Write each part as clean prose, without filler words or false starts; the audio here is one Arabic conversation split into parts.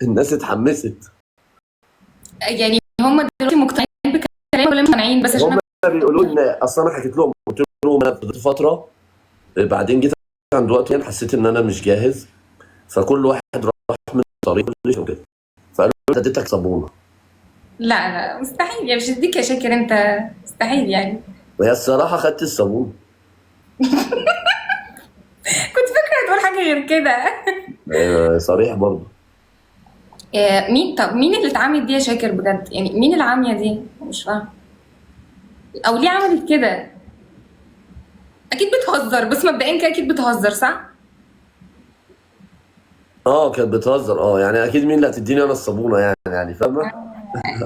الناس اتحمست. يعني هم دلوقتي مقتنعين بكلام ولا مقتنعين؟ بس عشان هم بيقولوا لي اصل انا حكيت لهم، قلت لهم انا فضلت فتره، بعدين جيت عند وقت يعني حسيت ان انا مش جاهز، فكل واحد راح من طريقه وكده، فقالوا لي انت اديتك صابونه. لا لا مستحيل يا، مش هديك يا شاكر انت، مستحيل يعني. وهي الصراحه خدت الصابونه. كنت فاكره هتقول حاجه غير كده. صريح برضه. مين؟ طب مين اللي اتعمت دي يا شاكر بجد؟ يعني مين العاميه دي؟ مش فاهمه. او ليه عملت كده؟ اكيد بتهزر، بس مبدئيا كده اكيد بتهزر صح؟ كانت بتهزر، يعني اكيد مين اللي هتديني انا الصابونه يعني فاهمه.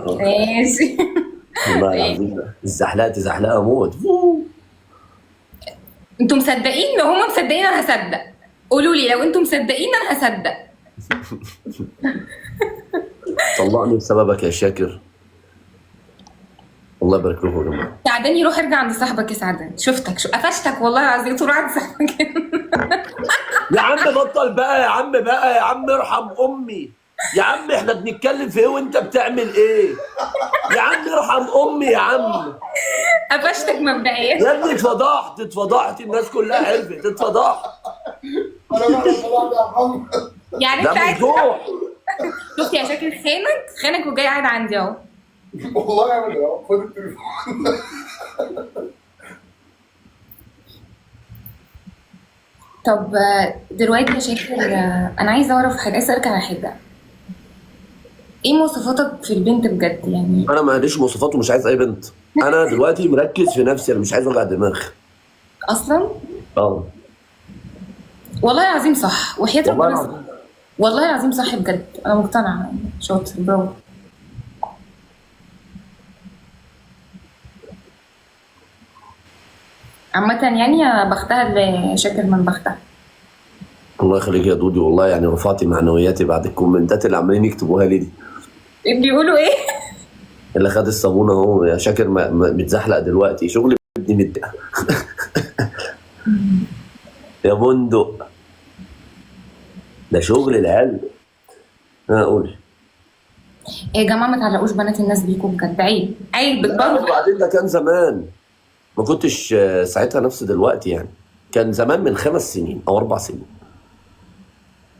ماشي. والله ماشي. العظيم الزحلقه زحلقه موت. انتوا مصدقين؟ لو هم مصدقين انا هصدق. قولوا لي لو انتوا مصدقين انا هصدق. طلقني بسببك يا شاكر. الله يبارك لكم يا جماعه. سعداني روح ارجع عند صاحبك يا سعداني، شفتك قفشتك والله العظيم، تروح عند صاحبك. يا عم بطل بقى، يا عم ارحم امي. يا عم احنا بنتكلم في ايه وانت بتعمل ايه؟ يا عم ارحم امي يا عم. قفشتك مبدئيا. يا ابني اتفضحت، الناس كلها عرفت، اتفضحت. انا بقى طبعا يا محمد. يعني ده انت عايز مفضوح. شفت يا شاكر؟ خانك وجاي قاعد عندي اهو. والله يا ابني خد التليفون. طب دلوقتي يا شاكر، انا عايزه اعرف حاجه، عايزه اسالك على حاجه. ايه مواصفاتك في البنت بجد يعني؟ انا ما عنديش مواصفات ومش عايز اي بنت. انا دلوقتي مركز في نفسي، انا مش عايز وجع دماغ. اصلا اه والله العظيم صح، وحياة والله ربنا صح. العظيم. والله العظيم صح بجد، انا مقتنعه يعني. شاطر، برافو. عامة يعني يا بختها اللي شاكر من بختها. الله يخليك يا دودي، والله يعني رفعتي معنوياتي بعد الكومنتات اللي عمالين يكتبوها لي دي. بيقولوا ايه؟ اللي خد الصابونه اهو يا شاكر متزحلق دلوقتي، شغل ابني متضايق. يا بندق، ده شغل العيال. اقول يا جماعه ما تعلقوش بنات الناس بيكم بجد، عيب عيب برضه. وبعدين ده كان زمان، ما كنتش ساعتها نفس دلوقتي يعني. كان زمان من 5 سنين او 4 سنين.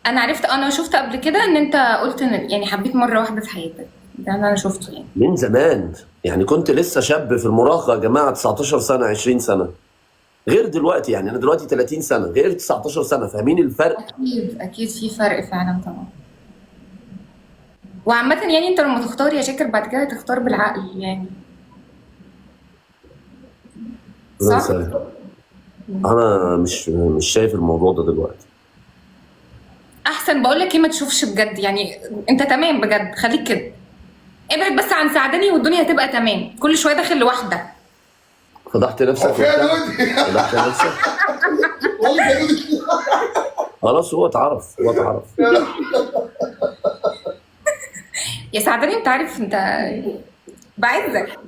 انا عرفت، انا شفت قبل كده ان انت قلت ان يعني حبيت مره واحده في حياتك، ده انا شفته يعني. من زمان يعني، كنت لسه شاب في المراهقه يا جماعه، 19 سنه 20 سنه، غير دلوقتي. يعني انا دلوقتي 30 سنه غير 19 سنه، فاهمين الفرق؟ اكيد اكيد في فرق فعلا طبعا. وعامة يعني انت لما تختار يا شاكر بعد كده تختار بالعقل يعني. صح؟ انا مش شايف الموضوع ده دلوقتي. احسن بقول لك ايه، ما تشوفش بجد يعني. انت تمام بجد، خليك كده. ابعد بس عن سعداني والدنيا هتبقى تمام. كل شويه داخل لوحدك. فضحت نفسك فيها دودي. فضحت نفسك. والله يا دودي. خلاص هو اتعرف. يا سعداني انت عارف انت بعزك.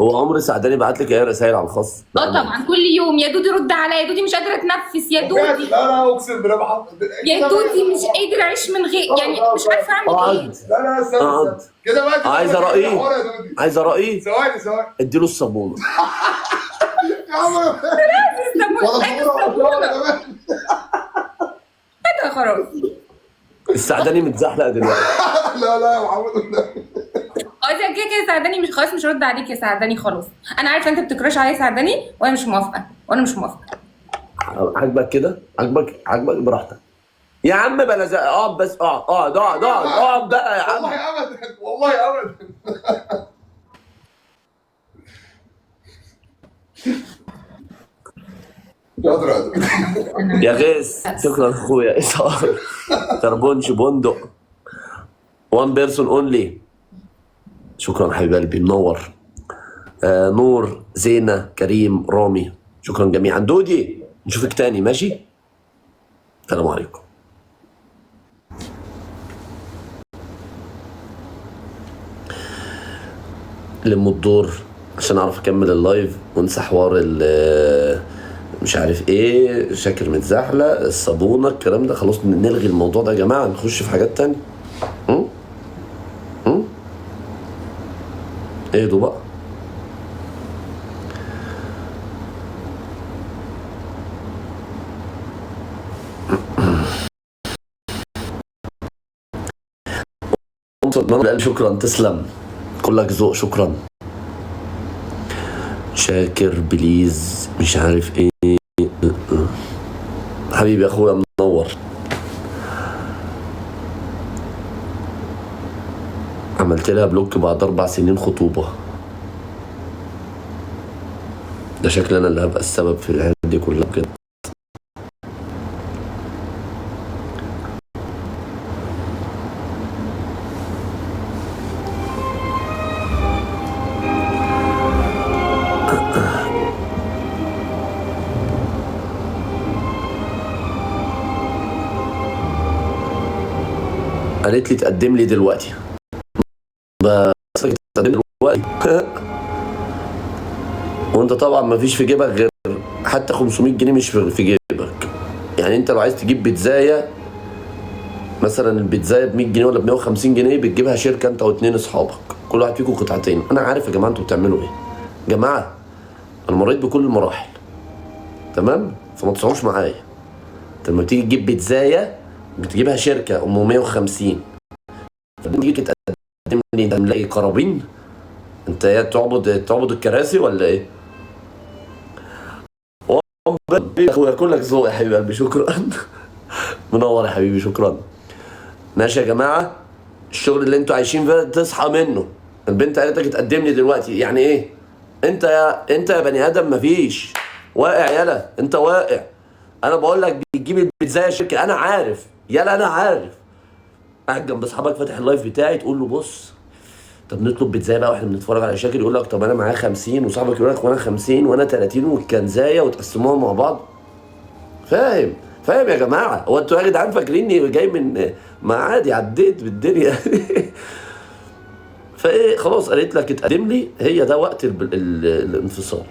هو عمري سعداني بعت لك اي رسائل على الخاص؟ طبعا كل يوم يا دودي رد عليا، يا دودي مش قادره اتنفس، يا دودي لا اقسم بالله محمد. يا دودي مش قادر اعيش من غير، يعني مش عارفه اعمل ايه. لا استنى كده بقى كده. عايزه رأيي؟ عايزه رأيي؟ ثواني. اديله الصابونه. يا عم كده خلاص. السعداني متزحلق دلوقتي. لا يا محمد. زي كده سعداني مش خلاص، مش هرد عليك يا سعداني خلاص. انا عارفه انت بتكراش عليا سعداني وانا مش موافقه، عاجبك كده؟ عاجبك براحتك يا عم. بلا اقعد بس، اقعد بقى يا عم. والله ابدا. يا غيث شكرا اخويا. اسهر تربونش بندق. 1 بيرسون اونلي. شكرا حبيب قلبي، منور. نور، زينه، كريم، رامي، شكرا جميعا. دودي نشوفك تاني ماشي. السلام عليكم. لموا الدور عشان اعرف اكمل اللايف وننسى حوار مش عارف ايه، شاكر متزحلق، الصابونه، الكلام ده خلاص نلغي الموضوع ده يا جماعه، نخش في حاجات تانية. م? م? اهدوا بقى. قال شكرا، تسلم، كلك ذوق، شكرا. شاكر بليز، مش عارف ايه. حبيبي اخويا منور. عملت لها بلوك بعد 4 سنين خطوبة. ده شكل انا اللي هبقى السبب في العيال دي كلها بجد. قالت لي تقدم لي دلوقتي. بس تقدم لي دلوقتي. وانت طبعا ما فيش في جيبك غير حتى 500 جنيه مش في جيبك. يعني انت لو عايز تجيب بيتزاية مثلا، البيتزاية ب 100 جنيه ولا ب 150 جنيه بتجيبها شركة انت واتنين اصحابك، كل واحد فيكم قطعتين. انا عارف يا جماعة انتوا بتعملوا ايه. يا جماعة انا مريت بكل المراحل، تمام؟ فما تصعوش معايا. انت لما تيجي تجيب بيتزاية بتجيبها شركة ام 150، فتيجي تقدم لي انت ملاقي قرابين؟ انت يا تعبد الكراسي ولا ايه؟ اخويا كلك ذوق يا حبيب قلبي، شكرا. منور يا حبيبي، شكرا. ماشي يا جماعه، الشغل اللي انتوا عايشين فيه تصحى منه. البنت قالت لك تقدم لي دلوقتي، يعني ايه؟ انت يا بني ادم مفيش، واقع يالا، انت واقع. انا بقول لك بتجيب البيتزايه شركه، انا عارف يالا، انا عارف. قاعد جنب اصحابك فاتح اللايف بتاعي، تقول له بص طب نطلب بيتزايه بقى واحنا بنتفرج على شاكر، يقول لك طب انا معايا 50، وصاحبك يقول لك وانا 50 وانا 30 والكنزايه، وتقسموها مع بعض. فاهم؟ فاهم يا جماعه؟ هو انتوا يا جدعان فاكريني جاي من ما عادي عديت بالدنيا. فايه خلاص قالت لك اتقدم لي، هي ده وقت الانفصال.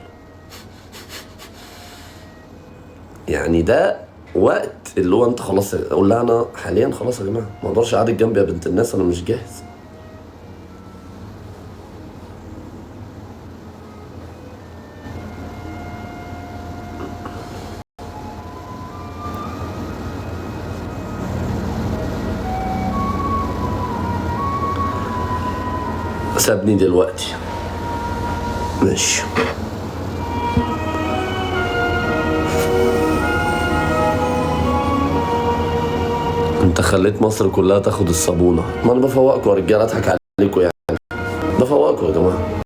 يعني ده وقت اللي هو انت خلاص اقول لها انا حاليا خلاص يا جماعه ما اقدرش اقعدك جنبي يا بنت الناس، انا مش جاهز. سابني دلوقتي، ماشي. انت خليت مصر كلها تاخد الصابونه. ما انا بفوقكم يا رجاله، اضحك عليكم يعني؟ بفوقكم يا جماعه.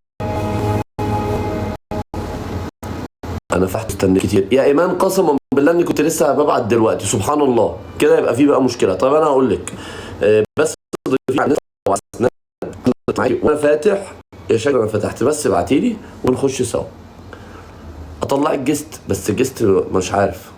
انا فتحت استنى كتير يا ايمان، قسما بالله اني كنت لسه ببعت دلوقتي، سبحان الله كده يبقى في بقى مشكله. طيب انا هقول لك بس ضيفي على الناس معاكي وانا فاتح يا شكرا، انا فتحت، بس ابعتي لي ونخش سوا. اطلعك جست، بس جست مش عارف.